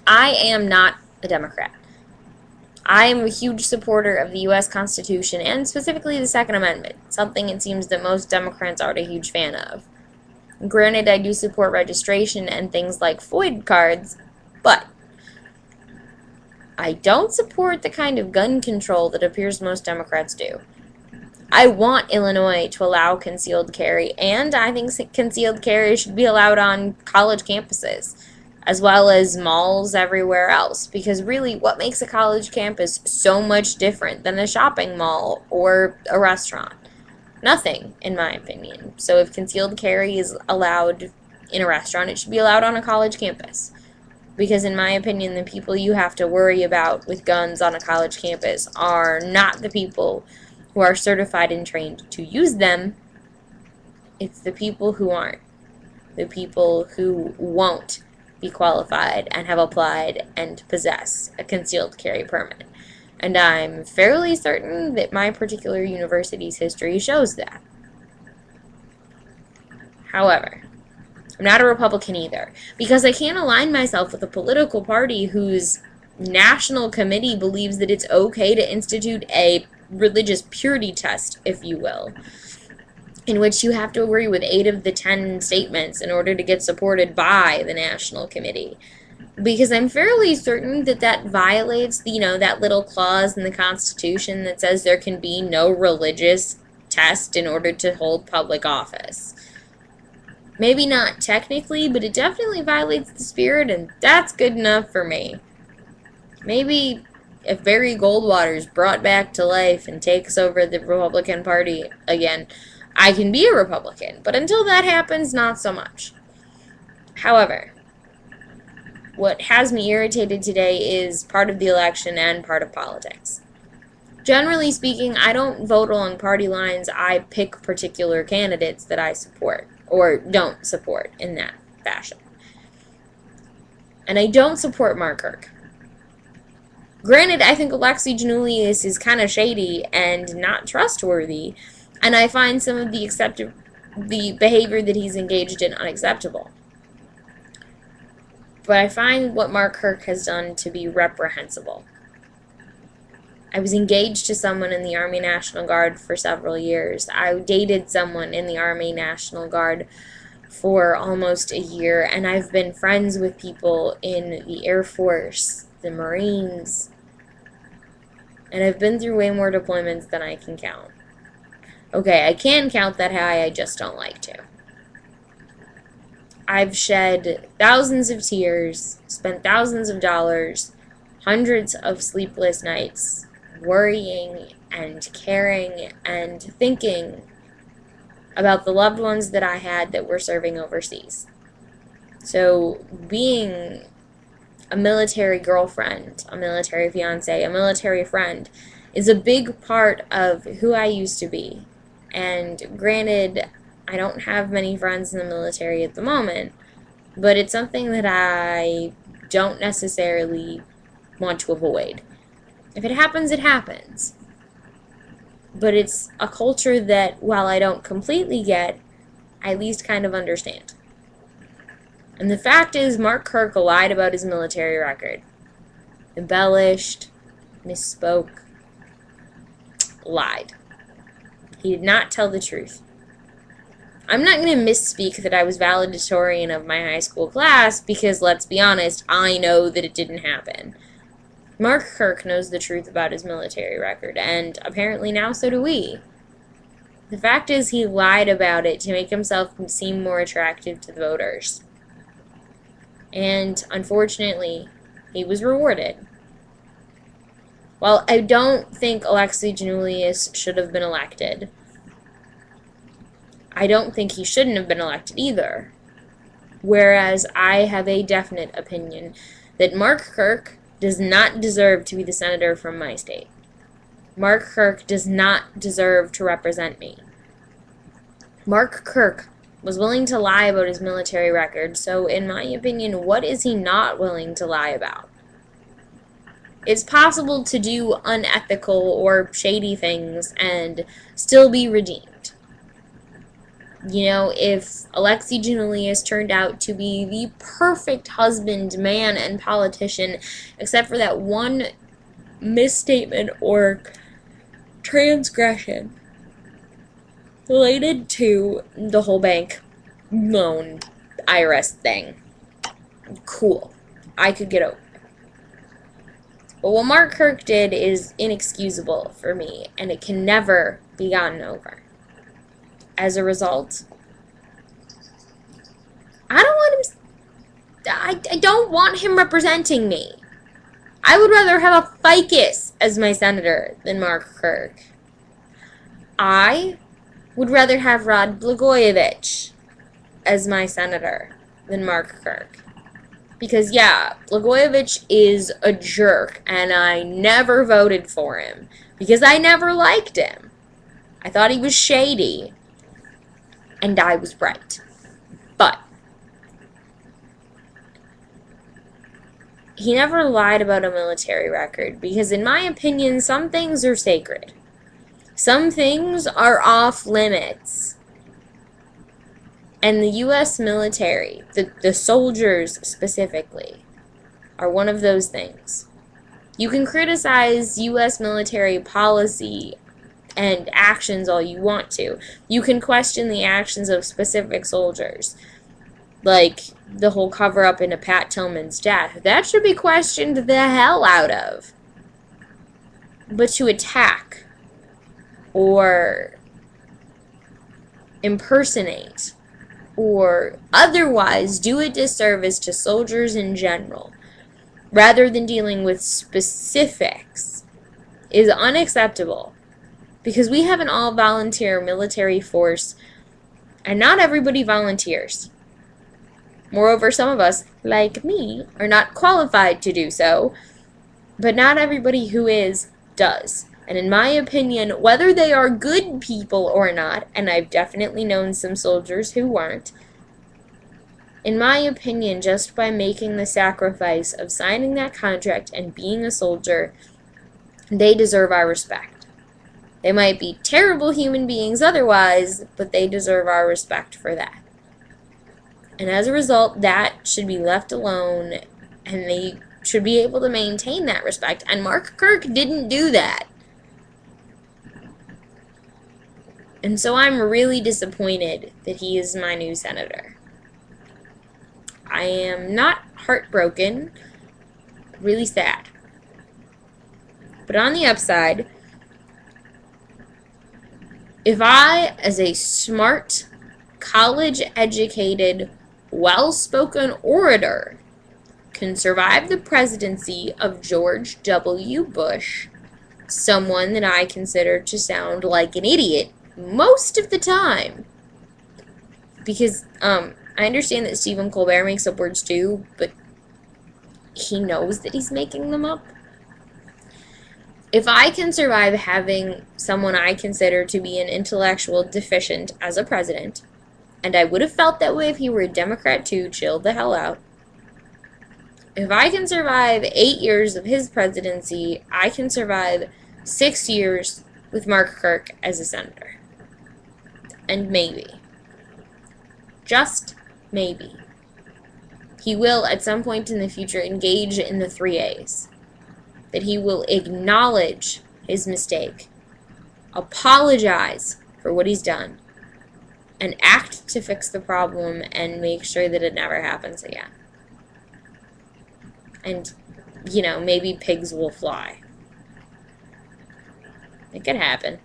I am not a Democrat. I am a huge supporter of the U.S. Constitution and specifically the Second Amendment, something it seems that most Democrats aren't a huge fan of. Granted, I do support registration and things like FOID cards, but I don't support the kind of gun control that appears most Democrats do. I want Illinois to allow concealed carry, and I think concealed carry should be allowed on college campuses, as well as malls everywhere else, because really, what makes a college campus so much different than a shopping mall or a restaurant? Nothing, in my opinion. So if concealed carry is allowed in a restaurant, it should be allowed on a college campus. Because in my opinion, the people you have to worry about with guns on a college campus are not the people who are certified and trained to use them. It's the people who aren't. The people who won't be qualified and have applied and possess a concealed carry permit. And I'm fairly certain that my particular university's history shows that. However, I'm not a Republican either, because I can't align myself with a political party whose national committee believes that it's okay to institute a religious purity test, if you will, in which you have to agree with 8 of the 10 statements in order to get supported by the national committee. Because I'm fairly certain that that violates, that little clause in the Constitution that says there can be no religious test in order to hold public office. Maybe not technically, but it definitely violates the spirit, and that's good enough for me. Maybe if Barry Goldwater is brought back to life and takes over the Republican Party again, I can be a Republican, but until that happens, not so much. However, what has me irritated today is part of the election and part of politics. Generally speaking, I don't vote along party lines. I pick particular candidates that I support, or don't support in that fashion. And I don't support Mark Kirk. Granted, I think Alexi Janulius is kind of shady and not trustworthy, and I find some of the behavior that he's engaged in unacceptable. But I find what Mark Kirk has done to be reprehensible. I was engaged to someone in the Army National Guard for several years. I dated someone in the Army National Guard for almost a year, and I've been friends with people in the Air Force, the Marines, and I've been through way more deployments than I can count. Okay, I can count that high, I just don't like to. I've shed thousands of tears, spent thousands of dollars, hundreds of sleepless nights, worrying and caring and thinking about the loved ones that I had that were serving overseas. So being a military girlfriend, a military fiance, a military friend is a big part of who I used to be. And granted, I don't have many friends in the military at the moment, but it's something that I don't necessarily want to avoid. If it happens, it happens. But it's a culture that, while I don't completely get, I at least kind of understand. And the fact is, Mark Kirk lied about his military record. Embellished, misspoke, lied. He did not tell the truth. I'm not going to misspeak that I was valedictorian of my high school class because, let's be honest, I know that it didn't happen. Mark Kirk knows the truth about his military record, and apparently now so do we. The fact is, he lied about it to make himself seem more attractive to the voters. And, unfortunately, he was rewarded. While I don't think Alexi Janulius should have been elected, I don't think he shouldn't have been elected either. Whereas I have a definite opinion that Mark Kirk does not deserve to be the senator from my state. Mark Kirk does not deserve to represent me. Mark Kirk was willing to lie about his military record, so in my opinion, what is he not willing to lie about? It's possible to do unethical or shady things and still be redeemed. You know, if Alexei Giannoulias turned out to be the perfect husband, man, and politician, except for that one misstatement or transgression related to the whole bank loan IRS thing, cool, I could get over. But what Mark Kirk did is inexcusable for me, and it can never be gotten over. As a result, I don't want him representing me. I would rather have a ficus as my senator than Mark Kirk. I would rather have Rod Blagojevich as my senator than Mark Kirk. Because, yeah, Blagojevich is a jerk, and I never voted for him. Because I never liked him. I thought he was shady. And I was right. But he never lied about a military record, because in my opinion, some things are sacred. Some things are off limits. And the U.S. military, the soldiers specifically, are one of those things. You can criticize U.S. military policy and actions all you want to. You can question the actions of specific soldiers, like the whole cover-up into Pat Tillman's death. That should be questioned the hell out of. But to attack or impersonate or otherwise do a disservice to soldiers in general, rather than dealing with specifics, is unacceptable. Because we have an all-volunteer military force, and not everybody volunteers. Moreover, some of us, like me, are not qualified to do so, but not everybody who is, does. And in my opinion, whether they are good people or not, and I've definitely known some soldiers who weren't, in my opinion, just by making the sacrifice of signing that contract and being a soldier, they deserve our respect. They might be terrible human beings otherwise, but they deserve our respect for that. And as a result, that should be left alone, and they should be able to maintain that respect. And Mark Kirk didn't do that. And so I'm really disappointed that he is my new senator. I am not heartbroken, really sad. But on the upside, if I, as a smart, college-educated, well-spoken orator, can survive the presidency of George W. Bush, someone that I consider to sound like an idiot most of the time, because I understand that Stephen Colbert makes up words too, but he knows that he's making them up. If I can survive having someone I consider to be an intellectual deficient as a president, and I would have felt that way if he were a Democrat too, chill the hell out. If I can survive 8 years of his presidency, I can survive 6 years with Mark Kirk as a senator. And maybe, just maybe, he will at some point in the future engage in the 3 A's. That he will acknowledge his mistake, apologize for what he's done, and act to fix the problem and make sure that it never happens again. And, you know, maybe pigs will fly. It could happen.